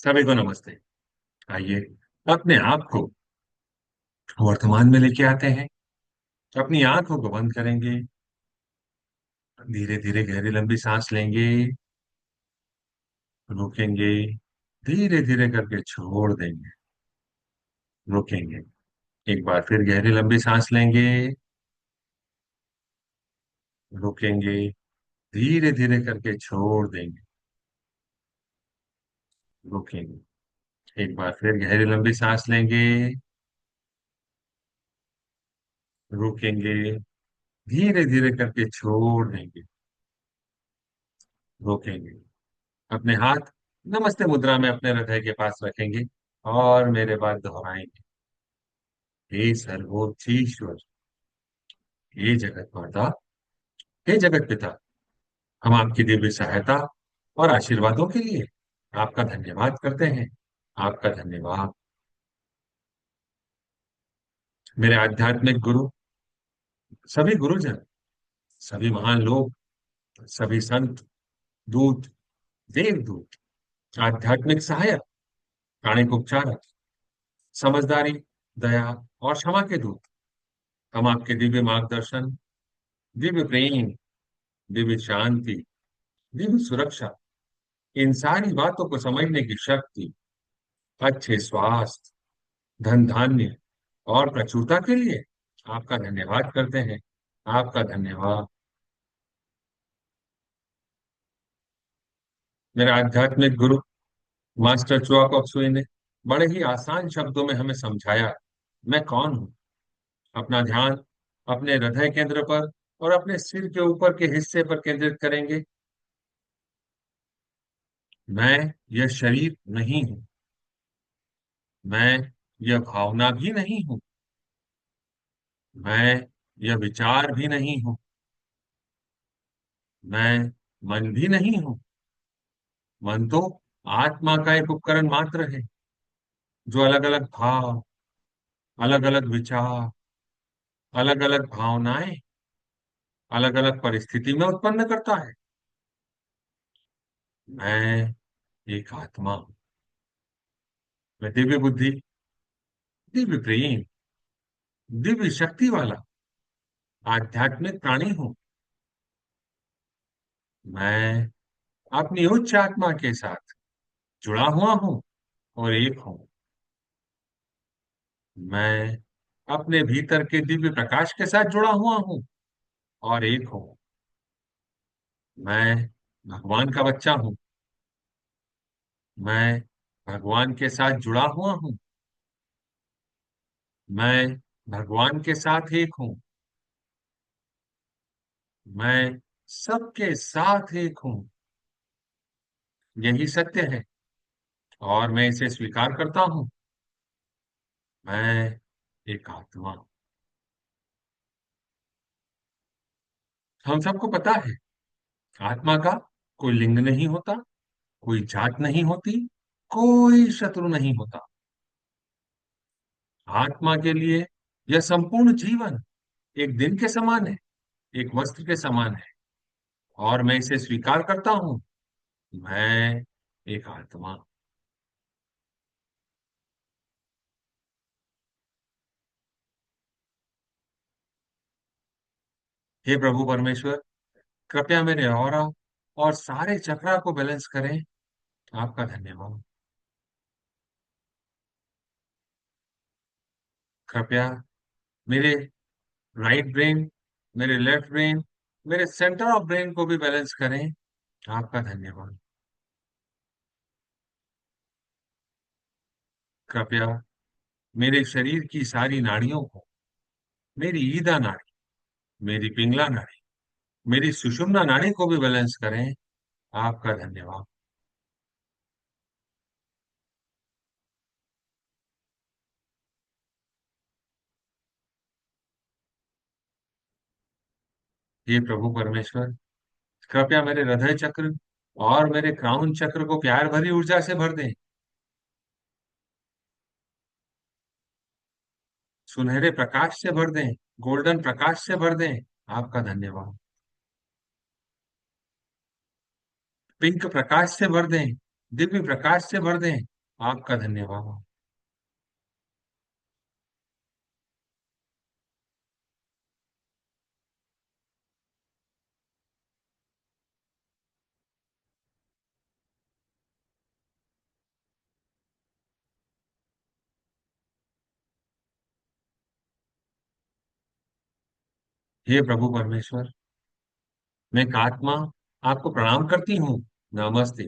सभी को नमस्ते। आइए अपने आप को वर्तमान में लेके आते हैं। अपनी आंखों को बंद करेंगे। धीरे धीरे गहरी लंबी सांस लेंगे। रुकेंगे। धीरे धीरे करके छोड़ देंगे। रुकेंगे। एक बार फिर गहरी लंबी सांस लेंगे। रुकेंगे। धीरे धीरे करके छोड़ देंगे। रुकेंगे। एक बार फिर गहरी लंबी सांस लेंगे। रुकेंगे। धीरे धीरे करके छोड़ देंगे। रोकेंगे। अपने हाथ नमस्ते मुद्रा में अपने हृदय के पास रखेंगे और मेरे बाद दोहराएंगे। हे सर्वोच्चीश्वर, हे जगत माता, हे जगत पिता, हम आपकी दिव्य सहायता और आशीर्वादों के लिए आपका धन्यवाद करते हैं। आपका धन्यवाद। मेरे आध्यात्मिक गुरु, सभी गुरुजन, सभी महान लोग, सभी संत, दूत, देवदूत, आध्यात्मिक सहायक, प्राणिक उपचारक, समझदारी, दया और क्षमा के दूत, हम आपके दिव्य मार्गदर्शन, दिव्य प्रेम, दिव्य शांति, दिव्य सुरक्षा, इन सारी बातों को समझने की शक्ति, अच्छे स्वास्थ्य, धन धान्य और प्रचुरता के लिए आपका धन्यवाद करते हैं। आपका धन्यवाद। मेरे आध्यात्मिक गुरु मास्टर चुआ कॉक्सुई ने बड़े ही आसान शब्दों में हमें समझाया, मैं कौन हूँ। अपना ध्यान अपने हृदय केंद्र पर और अपने सिर के ऊपर के हिस्से पर केंद्रित करेंगे। मैं यह शरीर नहीं हूँ। मैं यह भावना भी नहीं हूँ। मैं यह विचार भी नहीं हूँ। मैं मन भी नहीं हूँ। मन तो आत्मा का एक उपकरण मात्र है, जो अलग अलग भाव, अलग अलग विचार, अलग अलग भावनाएं, अलग अलग परिस्थिति में उत्पन्न करता है। मैं एक आत्मा हूँ। मैं दिव्य बुद्धि, दिव्य प्रेम, दिव्य शक्ति वाला आध्यात्मिक प्राणी हूँ। मैं अपनी उच्च आत्मा के साथ जुड़ा हुआ हूँ और एक हूँ। मैं अपने भीतर के दिव्य प्रकाश के साथ जुड़ा हुआ हूँ और एक हूँ। मैं भगवान का बच्चा हूँ। मैं भगवान के साथ जुड़ा हुआ हूँ। मैं भगवान के साथ एक हूँ। मैं सबके साथ एक हूँ। यही सत्य है और मैं इसे स्वीकार करता हूँ। मैं एक आत्मा हूँ। हम सबको पता है, आत्मा का कोई लिंग नहीं होता, कोई जात नहीं होती, कोई शत्रु नहीं होता। आत्मा के लिए यह संपूर्ण जीवन एक दिन के समान है, एक वस्त्र के समान है और मैं इसे स्वीकार करता हूँ। मैं एक आत्मा। हे प्रभु परमेश्वर, कृपया मेरे ऑरा और सारे चक्रा को बैलेंस करें। आपका धन्यवाद। कृपया मेरे राइट ब्रेन, मेरे लेफ्ट ब्रेन, मेरे सेंटर ऑफ ब्रेन को भी बैलेंस करें। आपका धन्यवाद। कृपया मेरे शरीर की सारी नाड़ियों को, मेरी ईदा नाड़ी, मेरी पिंगला नाड़ी, मेरी सुषुम्ना नाड़ी को भी बैलेंस करें। आपका धन्यवाद। हे प्रभु परमेश्वर, कृपया मेरे हृदय चक्र और मेरे क्राउन चक्र को प्यार भरी ऊर्जा से भर दें। सुनहरे प्रकाश से भर दें। गोल्डन प्रकाश से भर दें। आपका धन्यवाद। पिंक प्रकाश से भर दें। दिव्य प्रकाश से भर दें। आपका धन्यवाद। हे प्रभु परमेश्वर, मैं एक आत्मा आपको प्रणाम करती हूँ। नमस्ते।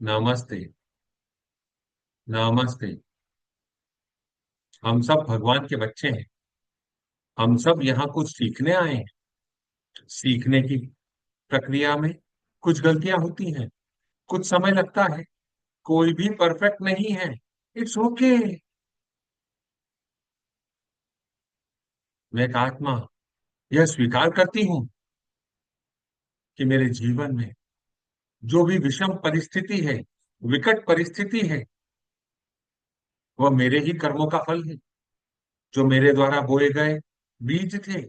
नमस्ते। नमस्ते। हम सब भगवान के बच्चे हैं। हम सब यहाँ कुछ सीखने आए हैं। सीखने की प्रक्रिया में कुछ गलतियां होती हैं, कुछ समय लगता है। कोई भी परफेक्ट नहीं है। It's okay. मैं एक आत्मा यह स्वीकार करती हूँ कि मेरे जीवन में जो भी विषम परिस्थिति है, विकट परिस्थिति है, वह मेरे ही कर्मों का फल है। जो मेरे द्वारा बोए गए बीज थे,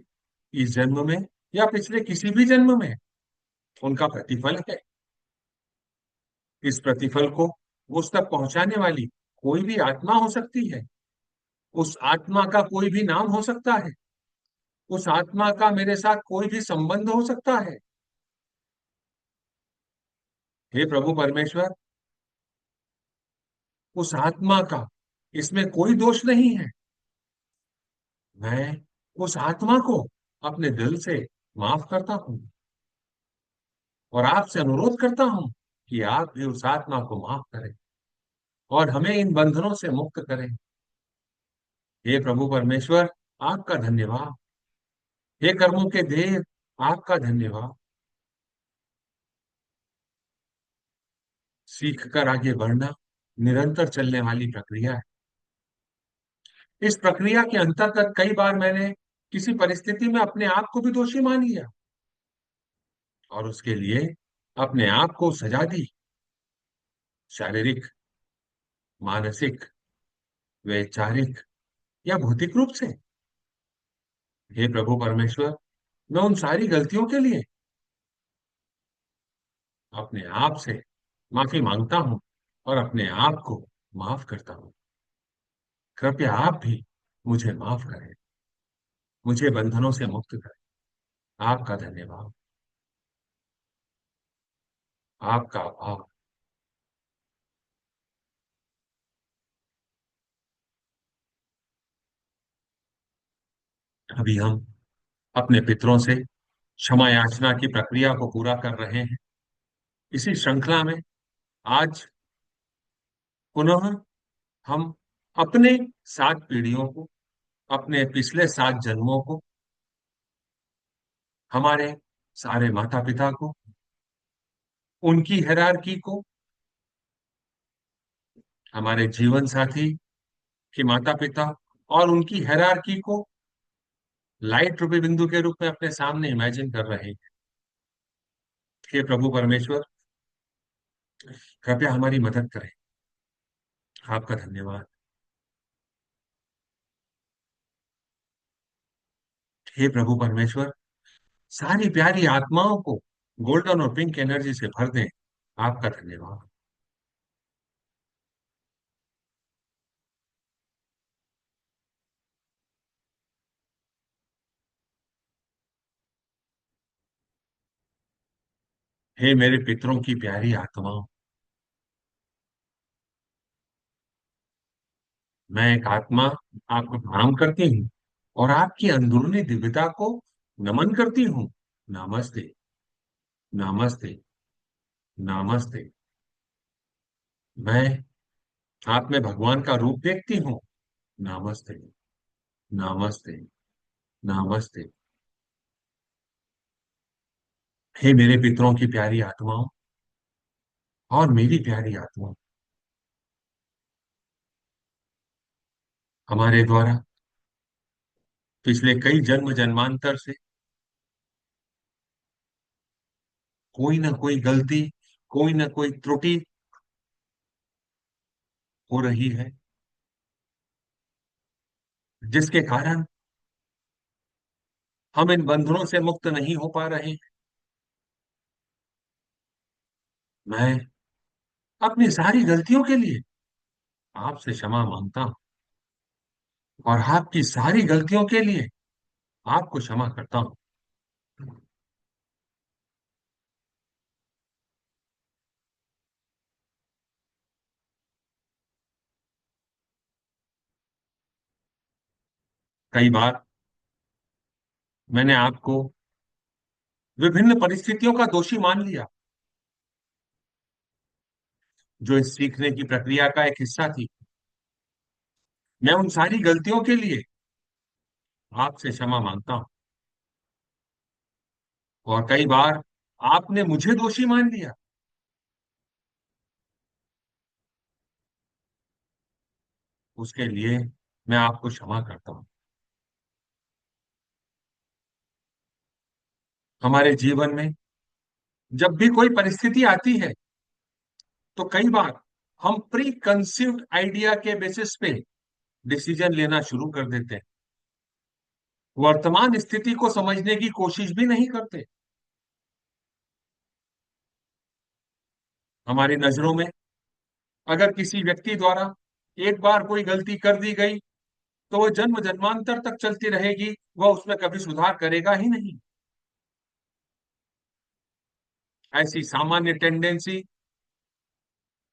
इस जन्म में या पिछले किसी भी जन्म में, उनका प्रतिफल है। इस प्रतिफल को उस तक पहुंचाने वाली कोई भी आत्मा हो सकती है। उस आत्मा का कोई भी नाम हो सकता है। उस आत्मा का मेरे साथ कोई भी संबंध हो सकता है। हे प्रभु परमेश्वर, उस आत्मा का इसमें कोई दोष नहीं है। मैं उस आत्मा को अपने दिल से माफ करता हूं और आपसे अनुरोध करता हूं कि आप भी उस आत्मा को माफ करें और हमें इन बंधनों से मुक्त करें। हे प्रभु परमेश्वर, आपका धन्यवाद। हे कर्मों के देव, आपका धन्यवाद। सीख कर आगे बढ़ना निरंतर चलने वाली प्रक्रिया है। इस प्रक्रिया के अंतर्गत कई बार मैंने किसी परिस्थिति में अपने आप को भी दोषी मान लिया और उसके लिए अपने आप को सजा दी, शारीरिक, मानसिक, वैचारिक या भौतिक रूप से। हे प्रभु परमेश्वर, मैं उन सारी गलतियों के लिए अपने आप से माफी मांगता हूं और अपने आप को माफ करता हूं। कृपया आप भी मुझे माफ करें, मुझे बंधनों से मुक्त करें। आपका धन्यवाद। आपका आभार। अभी हम अपने पितरों से क्षमा याचना की प्रक्रिया को पूरा कर रहे हैं। इसी श्रृंखला में आज पुनः हम अपने 7 पीढ़ियों को, अपने पिछले 7 जन्मों को, हमारे सारे माता पिता को, उनकी हायरार्की को, हमारे जीवन साथी के माता पिता और उनकी हायरार्की को लाइट रूपी बिंदु के रूप में अपने सामने इमेजिन कर रहे हैं। हे प्रभु परमेश्वर, कृपया हमारी मदद करें। आपका धन्यवाद। हे प्रभु परमेश्वर, सारी प्यारी आत्माओं को गोल्डन और पिंक एनर्जी से भर दें। आपका धन्यवाद। हे मेरे पितरों की प्यारी आत्माओं, मैं एक आत्मा आपको प्रणाम करती हूँ और आपकी अंदरूनी दिव्यता को नमन करती हूँ। नमस्ते। नमस्ते। नमस्ते। मैं आप में भगवान का रूप देखती हूँ। नमस्ते। नमस्ते। नमस्ते। हे मेरे पितरों की प्यारी आत्माओं और मेरी प्यारी आत्मा, हमारे द्वारा पिछले कई जन्म जन्मांतर से कोई ना कोई गलती, कोई ना कोई त्रुटि हो रही है, जिसके कारण हम इन बंधनों से मुक्त नहीं हो पा रहे हैं। मैं अपनी सारी गलतियों के लिए आपसे क्षमा मांगता हूं, और आपकी सारी गलतियों के लिए आपको क्षमा करता हूं। कई बार मैंने आपको विभिन्न परिस्थितियों का दोषी मान लिया, जो इस सीखने की प्रक्रिया का एक हिस्सा थी। मैं उन सारी गलतियों के लिए आपसे क्षमा मांगता हूं, और कई बार आपने मुझे दोषी मान लिया, उसके लिए मैं आपको क्षमा करता हूं। हमारे जीवन में जब भी कोई परिस्थिति आती है, तो कई बार हम प्री कंसीव्ड आइडिया के बेसिस पे डिसीजन लेना शुरू कर देते हैं, वर्तमान स्थिति को समझने की कोशिश भी नहीं करते। हमारी नजरों में अगर किसी व्यक्ति द्वारा एक बार कोई गलती कर दी गई, तो वह जन्म जन्मांतर तक चलती रहेगी, वह उसमें कभी सुधार करेगा ही नहीं। ऐसी सामान्य टेंडेंसी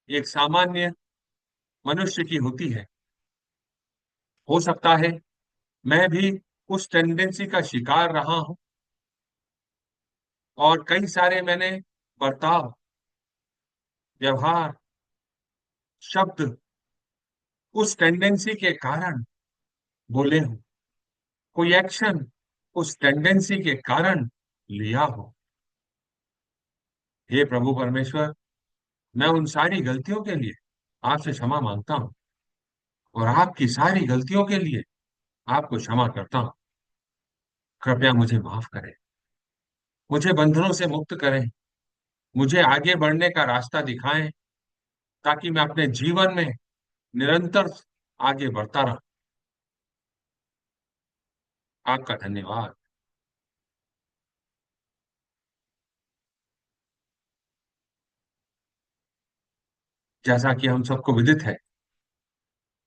एक सामान्य मनुष्य की होती है। हो सकता है मैं भी उस टेंडेंसी का शिकार रहा हूं, और कई सारे मैंने बर्ताव, व्यवहार, शब्द उस टेंडेंसी के कारण बोले हो, कोई एक्शन उस टेंडेंसी के कारण लिया हो। हे प्रभु परमेश्वर, मैं उन सारी गलतियों के लिए आपसे क्षमा मांगता हूं, और आपकी सारी गलतियों के लिए आपको क्षमा करता हूं। कृपया मुझे माफ करें, मुझे बंधनों से मुक्त करें, मुझे आगे बढ़ने का रास्ता दिखाएं, ताकि मैं अपने जीवन में निरंतर आगे बढ़ता रहूं। आपका धन्यवाद। जैसा कि हम सबको विदित है,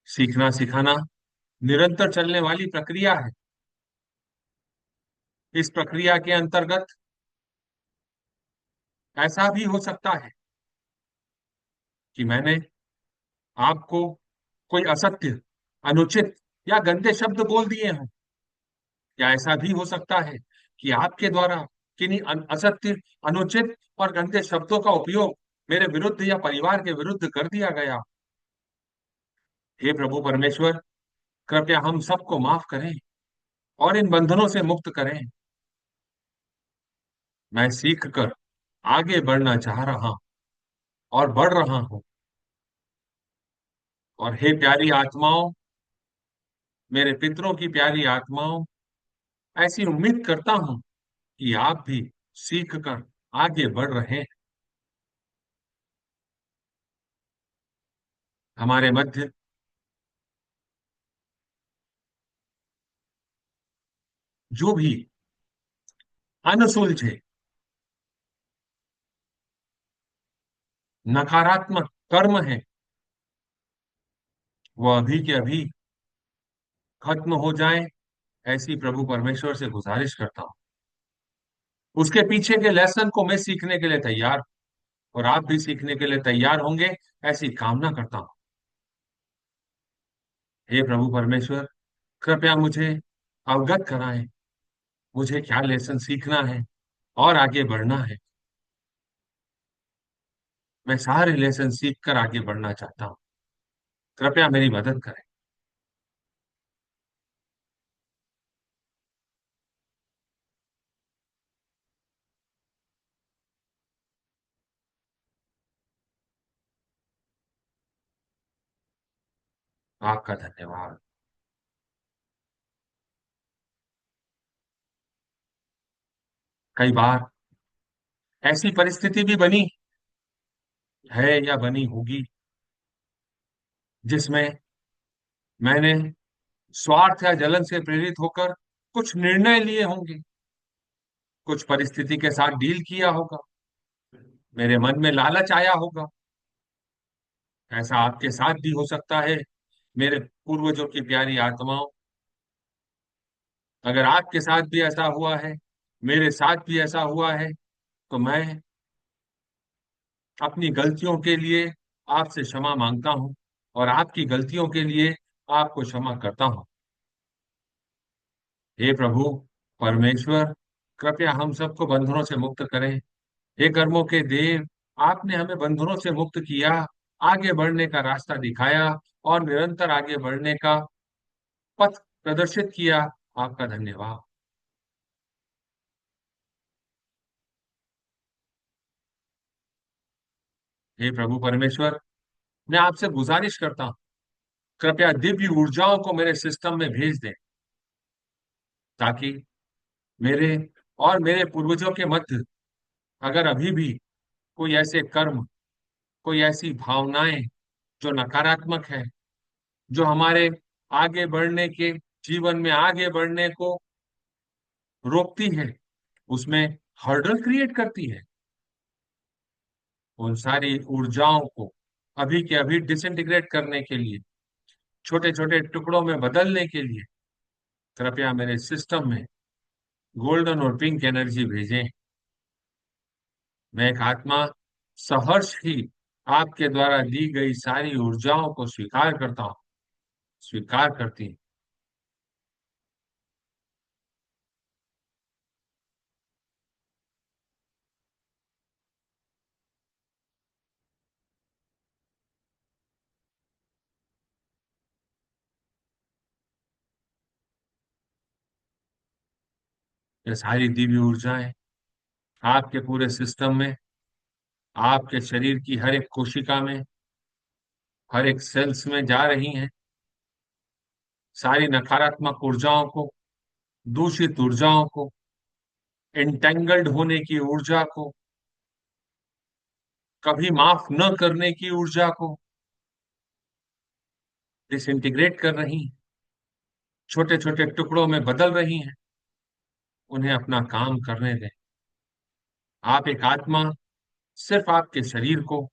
सीखना सिखाना निरंतर चलने वाली प्रक्रिया है। इस प्रक्रिया के अंतर्गत ऐसा भी हो सकता है कि मैंने आपको कोई असत्य, अनुचित या गंदे शब्द बोल दिए हों, या ऐसा भी हो सकता है कि आपके द्वारा किन्हीं असत्य, अनुचित और गंदे शब्दों का उपयोग मेरे विरुद्ध या परिवार के विरुद्ध कर दिया गया। हे प्रभु परमेश्वर, कृपया हम सबको माफ करें और इन बंधनों से मुक्त करें। मैं सीख कर आगे बढ़ना चाह रहा हूं और बढ़ रहा हूं। और हे प्यारी आत्माओं, मेरे पितरों की प्यारी आत्माओं, ऐसी उम्मीद करता हूं कि आप भी सीख कर आगे बढ़ रहे हैं। हमारे मध्य जो भी अनसुलझे नकारात्मक कर्म है, वो अभी के अभी खत्म हो जाए, ऐसी प्रभु परमेश्वर से गुजारिश करता हूँ। उसके पीछे के लेसन को मैं सीखने के लिए तैयार हूं, और आप भी सीखने के लिए तैयार होंगे, ऐसी कामना करता हूँ। हे प्रभु परमेश्वर, कृपया मुझे अवगत कराएं, मुझे क्या लेसन सीखना है और आगे बढ़ना है। मैं सारे लेसन सीख कर आगे बढ़ना चाहता हूँ। कृपया मेरी मदद करें। आपका धन्यवाद। कई बार ऐसी परिस्थिति भी बनी है या बनी होगी, जिसमें मैंने स्वार्थ या जलन से प्रेरित होकर कुछ निर्णय लिए होंगे, कुछ परिस्थिति के साथ डील किया होगा, मेरे मन में लालच आया होगा, ऐसा आपके साथ भी हो सकता है, मेरे पूर्वजों की प्यारी आत्माओं। अगर आपके साथ भी ऐसा हुआ है, मेरे साथ भी ऐसा हुआ है, तो मैं अपनी गलतियों के लिए आपसे क्षमा मांगता हूं और आपकी गलतियों के लिए आपको क्षमा करता हूं। हे प्रभु परमेश्वर, कृपया हम सबको बंधनों से मुक्त करें। हे कर्मों के देव, आपने हमें बंधनों से मुक्त किया, आगे बढ़ने का रास्ता दिखाया और निरंतर आगे बढ़ने का पथ प्रदर्शित किया। आपका धन्यवाद। हे प्रभु परमेश्वर, मैं आपसे गुजारिश करता हूं, कृपया दिव्य ऊर्जाओं को मेरे सिस्टम में भेज दें, ताकि मेरे और मेरे पूर्वजों के मध्य अगर अभी भी कोई ऐसे कर्म, कोई ऐसी भावनाएं जो नकारात्मक है, जो हमारे आगे बढ़ने के, जीवन में आगे बढ़ने को रोकती है, उसमें हर्डल क्रिएट करती है, उन सारी ऊर्जाओं को अभी के अभी डिसइंटीग्रेट करने के लिए, छोटे छोटे टुकड़ों में बदलने के लिए कृपया मेरे सिस्टम में गोल्डन और पिंक एनर्जी भेजें। मैं एक आत्मा सहर्ष ही आपके द्वारा दी गई सारी ऊर्जाओं को स्वीकार करता हूँ, स्वीकार करती हूँ। ये सारी दिव्य ऊर्जाएं आपके पूरे सिस्टम में, आपके शरीर की हर एक कोशिका में, हर एक सेल्स में जा रही हैं। सारी नकारात्मक ऊर्जाओं को, दूषित ऊर्जाओं को, एंटेंगल्ड होने की ऊर्जा को, कभी माफ न करने की ऊर्जा को डिसइंटीग्रेट कर रही हैं, छोटे छोटे टुकड़ों में बदल रही हैं। उन्हें अपना काम करने दें। आप एक आत्मा सिर्फ आपके शरीर को,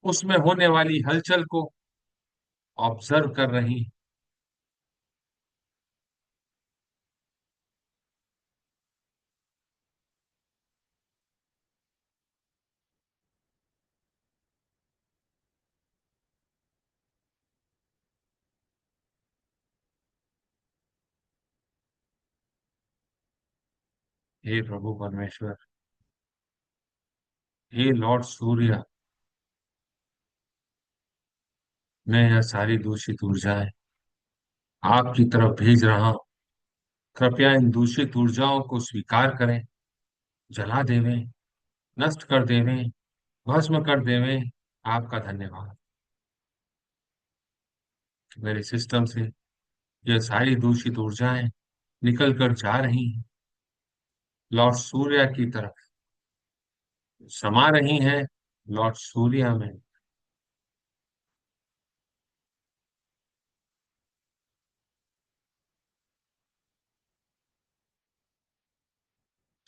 उसमें होने वाली हलचल को ऑब्जर्व कर रही हैं। हे प्रभु परमेश्वर, हे लॉर्ड सूर्य, मैं यह सारी दूषित ऊर्जाएं आपकी तरफ भेज रहा हूं। कृपया इन दूषित ऊर्जाओं को स्वीकार करें, जला देवें, नष्ट कर देवें, भस्म कर देवें। आपका धन्यवाद। मेरे सिस्टम से यह सारी दूषित ऊर्जाएं निकल कर जा रही हैं, लॉर्ड सूर्य की तरफ समा रही हैं, लॉर्ड सूर्य में।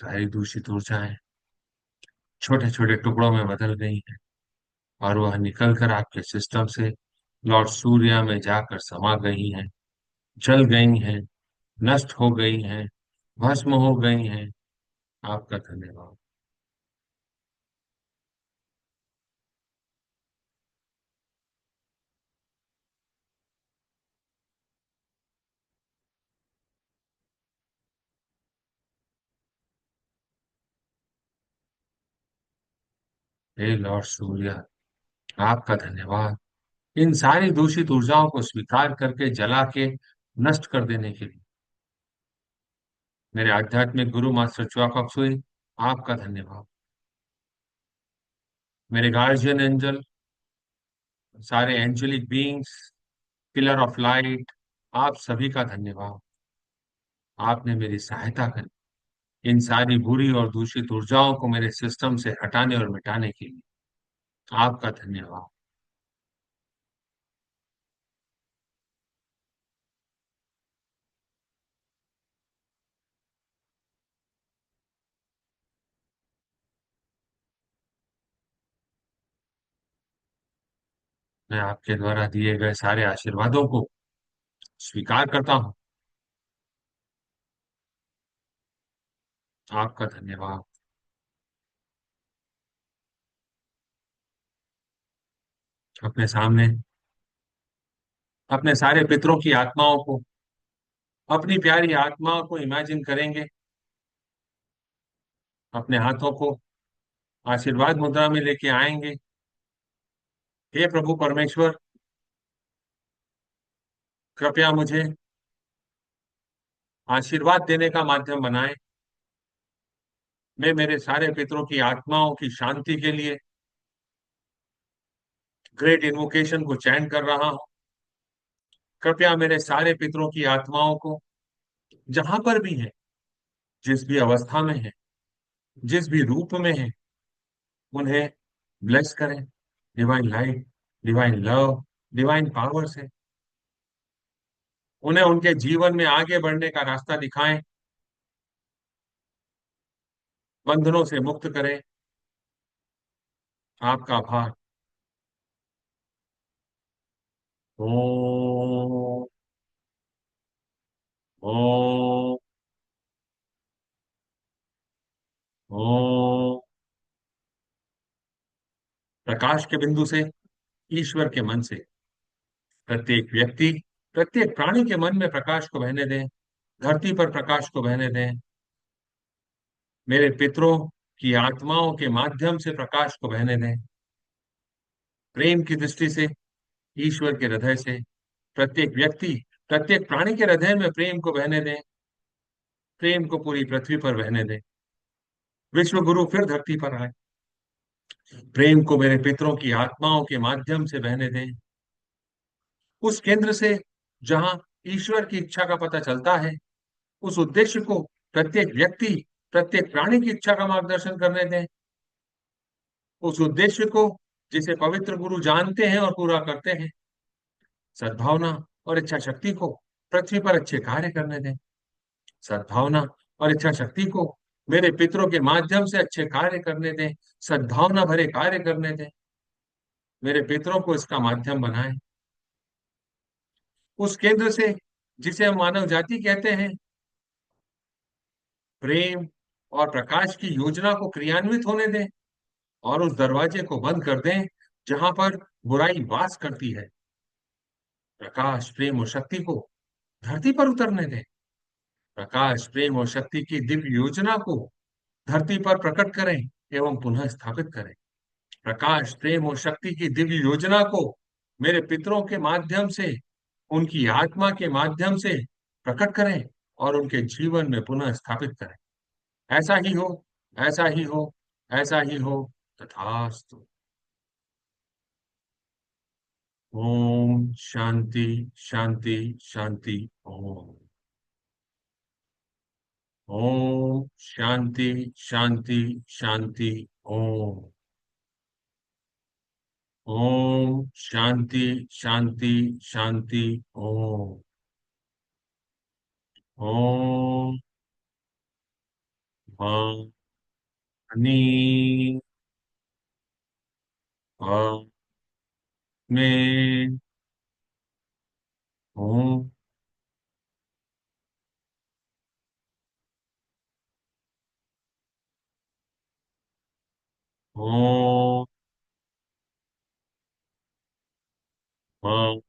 सारी दूषित ऊर्जाएं छोटे छोटे टुकड़ों में बदल गई हैं और वह निकल कर आपके सिस्टम से लॉर्ड सूर्य में जाकर समा गई हैं, जल गई हैं, नष्ट हो गई हैं, भस्म हो गई हैं। आपका धन्यवाद। हे लॉर्ड सूर्य, आपका धन्यवाद इन सारी दूषित ऊर्जाओं को स्वीकार करके जला के नष्ट कर देने के लिए। मेरे आध्यात्मिक गुरु मास्टर च्वा कप्सुई, आपका धन्यवाद। मेरे गार्जियन एंजल, सारे angelic beings, pillar of light, आप सभी का धन्यवाद। आपने मेरी सहायता करी इन सारी बुरी और दूषित ऊर्जाओं को मेरे सिस्टम से हटाने और मिटाने के लिए। आपका धन्यवाद। मैं आपके द्वारा दिए गए सारे आशीर्वादों को स्वीकार करता हूँ। आपका धन्यवाद। अपने सामने अपने सारे पितरों की आत्माओं को, अपनी प्यारी आत्माओं को इमेजिन करेंगे, अपने हाथों को आशीर्वाद मुद्रा में लेके आएंगे। हे प्रभु परमेश्वर, कृपया मुझे आशीर्वाद देने का माध्यम बनाएं। मैं मेरे सारे पितरों की आत्माओं की शांति के लिए ग्रेट इन्वोकेशन को चैन कर रहा हूं। कृपया मेरे सारे पितरों की आत्माओं को, जहां पर भी है, जिस भी अवस्था में है, जिस भी रूप में है, उन्हें ब्लेस करें divine light, divine love, divine power से। उन्हें उनके जीवन में आगे बढ़ने का रास्ता दिखाएं, बंधनों से मुक्त करें। आपका आभार। ओम। ओम। ओम। प्रकाश के बिंदु से, ईश्वर के मन से, प्रत्येक व्यक्ति, प्रत्येक प्राणी के मन में प्रकाश को बहने दें। धरती पर प्रकाश को बहने दें। मेरे पितरों की आत्माओं के माध्यम से प्रकाश को बहने दें। प्रेम की दृष्टि से, ईश्वर के हृदय से, प्रत्येक व्यक्ति, प्रत्येक प्राणी के हृदय में प्रेम को बहने दें। प्रेम को पूरी पृथ्वी पर बहने दें। विश्व गुरु फिर धरती पर आए। प्रेम को मेरे पितरों की आत्माओं के माध्यम से बहने दें। उस केंद्र से जहां ईश्वर की इच्छा का पता चलता है, उस उद्देश्य को प्रत्येक व्यक्ति, प्रत्येक प्राणी की इच्छा का मार्गदर्शन करने दें। उस उद्देश्य को जिसे पवित्र गुरु जानते हैं और पूरा करते हैं, सद्भावना और इच्छा शक्ति को पृथ्वी पर अच्छे कार्य करने दें। सद्भावना और इच्छा शक्ति को मेरे पितरों के माध्यम से अच्छे कार्य करने दें। सद्भावना भरे कार्य करने दें। मेरे पितरों को इसका माध्यम बनाएं। उस केंद्र से जिसे हम मानव जाति कहते हैं, प्रेम और प्रकाश की योजना को क्रियान्वित होने दें और उस दरवाजे को बंद कर दें जहां पर बुराई वास करती है। प्रकाश, प्रेम और शक्ति को धरती पर उतरने दें। प्रकाश, प्रेम और शक्ति की दिव्य योजना को धरती पर प्रकट करें एवं पुनः स्थापित करें। प्रकाश, प्रेम और शक्ति की दिव्य योजना को मेरे पितरों के माध्यम से, उनकी आत्मा के माध्यम से प्रकट करें और उनके जीवन में पुनः स्थापित करें। ऐसा ही हो, ऐसा ही हो, ऐसा ही हो। तथास्तु। ओम शांति, शांति, शांति। ओम। ओम शांति, शांति, शांति। ओम। ओम शांति, शांति, शांति। ओम। ओम। पानी में। ओम। ओम। पानी।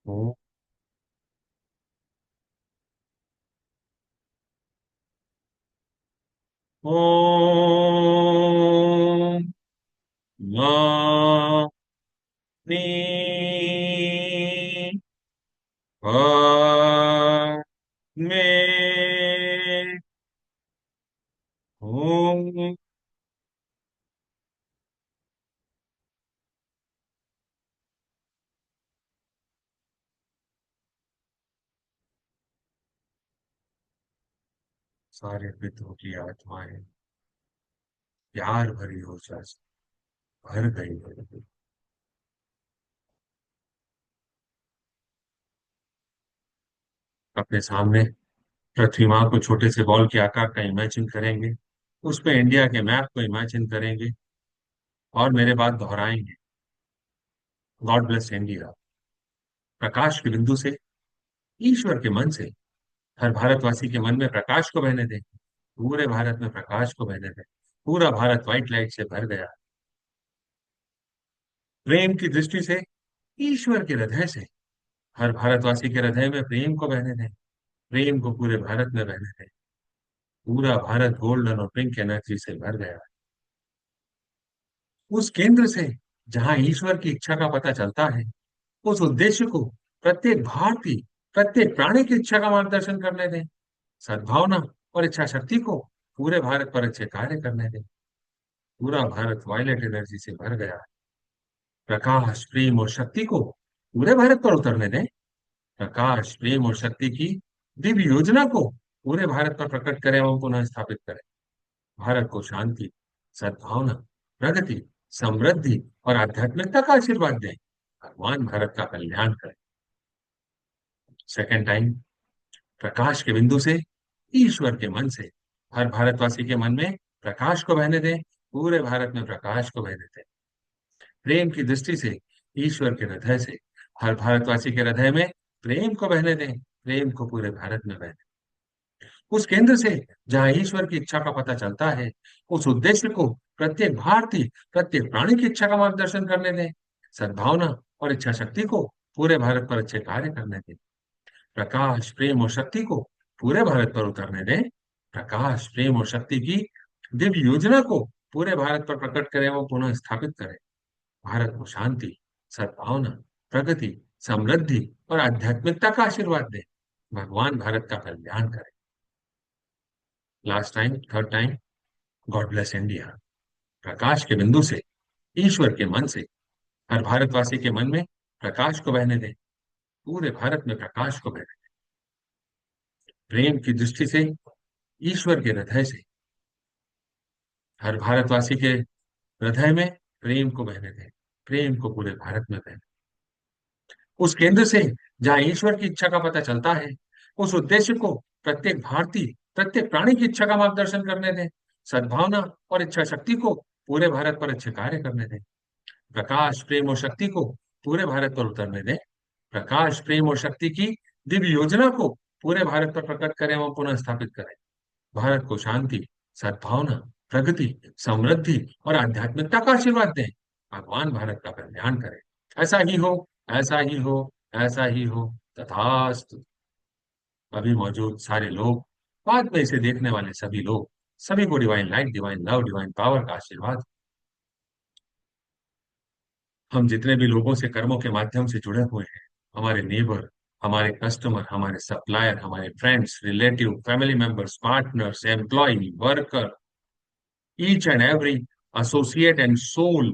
ओम। ओम। पानी में। ओम। सारे पितरों की आत्माएं प्यार भरी ऊर्जा से भर गई है। अपने सामने पृथ्वी माँ को छोटे से बॉल के आकार का इमेजिन करेंगे, उस पे इंडिया के मैप को इमेजिन करेंगे और मेरे बात दोहराएंगे। God bless India. प्रकाश के बिंदु से, ईश्वर के मन से, हर भारतवासी के मन में प्रकाश को बहने दें। पूरे भारत में प्रकाश को बहने दें। पूरा भारत व्हाइट लाइट से भर गया। प्रेम की दृष्टि से, ईश्वर के हृदय से, हर भारतवासी के हृदय में प्रेम को बहने दें। प्रेम को पूरे भारत में बहने दें। पूरा भारत गोल्डन और पिंक एनर्जी से भर गया। उस केंद्र से, जहां ईश्वर की इच्छा का पता चलता है, उस उद्देश्य को प्रत्येक भारतीय, प्रत्येक प्राणी की इच्छा का मार्गदर्शन करने दें। सद्भावना और इच्छा शक्ति को पूरे भारत पर अच्छे कार्य करने दें। पूरा भारत वायलेट एनर्जी से भर गया। प्रकाश, प्रेम और शक्ति को पूरे भारत पर उतरने दें। प्रकाश, प्रेम और शक्ति की दिव्य योजना को पूरे भारत पर प्रकट करें एवं पुनः स्थापित करें। भारत को शांति, सद्भावना, प्रगति, समृद्धि और आध्यात्मिकता का आशीर्वाद दें। भगवान भारत का कल्याण करें। सेकेंड टाइम, प्रकाश के बिंदु से, ईश्वर के मन से, हर भारतवासी के मन में प्रकाश को बहने दें। पूरे भारत में प्रकाश को बहने दें। प्रेम की दृष्टि से, ईश्वर के हृदय से, हर भारतवासी के हृदय में प्रेम को बहने दें। प्रेम को पूरे भारत में बहने दें। उस केंद्र से, जहां ईश्वर की इच्छा का पता चलता है, उस उद्देश्य को प्रत्येक भारतीय, प्रत्येक प्राणी की इच्छा का मार्गदर्शन करने दें। सद्भावना और इच्छा शक्ति को पूरे भारत पर अच्छे कार्य करने दें। प्रकाश, प्रेम और शक्ति को पूरे भारत पर उतरने दें। प्रकाश, प्रेम और शक्ति की दिव्य योजना को पूरे भारत पर प्रकट करें और पुनः स्थापित करें। भारत को शांति, सद्भावना, प्रगति, समृद्धि और आध्यात्मिकता का आशीर्वाद दें। भगवान भारत का कल्याण करें। Last time, third time, God bless India. प्रकाश के बिंदु से, ईश्वर के मन से, हर भारतवासी के मन में प्रकाश को बहने दें। पूरे भारत में प्रकाश को बहने दें। प्रेम की दृष्टि से, ईश्वर के हृदय से, हर भारतवासी के हृदय में प्रेम को बहने दें। प्रेम को पूरे भारत में बहने। उस केंद्र से, जहां ईश्वर की इच्छा का पता चलता है, उस उद्देश्य को प्रत्येक भारतीय, प्रत्येक प्राणी की इच्छा का मार्गदर्शन करने दें। सद्भावना और इच्छा शक्ति को पूरे भारत पर अच्छे कार्य करने दें। प्रकाश, प्रेम और शक्ति को पूरे भारत पर उतरने दें। प्रकाश, प्रेम और शक्ति की दिव्य योजना को पूरे भारत पर प्रकट करें और पुनः स्थापित करें। भारत को शांति, सद्भावना, प्रगति, समृद्धि और आध्यात्मिकता का आशीर्वाद दें। भगवान भारत का कल्याण करें। ऐसा ही हो, ऐसा ही हो, ऐसा ही हो। तथास्तु। अभी मौजूद सारे लोग, बाद में इसे देखने वाले सभी लोग, सभी को divine light, divine love, divine power का आशीर्वाद। हम जितने भी लोगों से कर्मों के माध्यम से जुड़े हुए हैं, हमारे नेबर, हमारे कस्टमर, हमारे सप्लायर, हमारे friends, relative, family members, partners, employ, worker, each and every associate and soul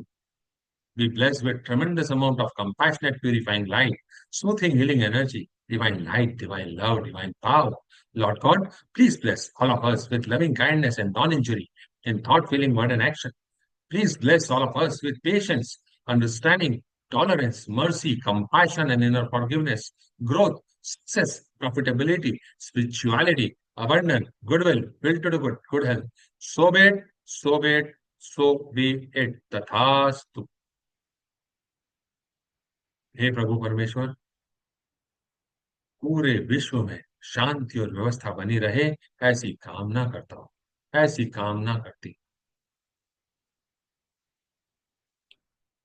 be blessed with tremendous amount of compassionate, purifying light, smoothing, healing energy, divine light, divine love, divine power. Lord God, please bless all of us with loving kindness and non-injury in thought, feeling, word, and action. Please bless all of us with patience, understanding, tolerance, mercy, compassion, and inner forgiveness, growth, success, profitability, spirituality, abundance, goodwill, will to do good, good health. So be it, so be it, so be it. तथास्तु। हे प्रभु परमेश्वर, पूरे विश्व में शांति और व्यवस्था बनी रहे, ऐसी कामना करता हूं, ऐसी कामना करती।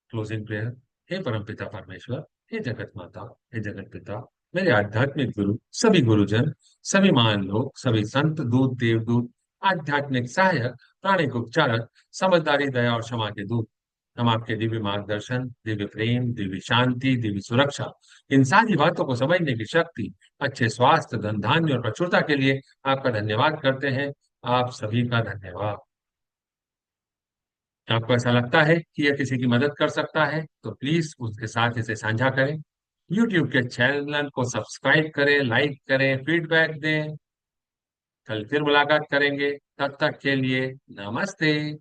Closing prayer. हे परमपिता परमेश्वर, हे जगत माता, हे जगत पिता, मेरे आध्यात्मिक गुरु, सभी गुरुजन, सभी महान लोग, सभी संत, दूत, देवदूत, आध्यात्मिक सहायक, प्राणिक उपचारक, समझदारी, दया और क्षमा के दूत, हम आपके दिव्य मार्गदर्शन, दिव्य प्रेम, दिव्य शांति, दिव्य सुरक्षा, इन सारी बातों को समझने की शक्ति, अच्छे स्वास्थ्य, धन धान्य और प्रचुरता के लिए आपका धन्यवाद करते हैं। आप सभी का धन्यवाद। आपको ऐसा लगता है कि यह किसी की मदद कर सकता है, तो प्लीज उसके साथ इसे साझा करें। यूट्यूब के चैनल को सब्सक्राइब करें, लाइक करें, फीडबैक दें। कल फिर मुलाकात करेंगे। तब तक के लिए नमस्ते।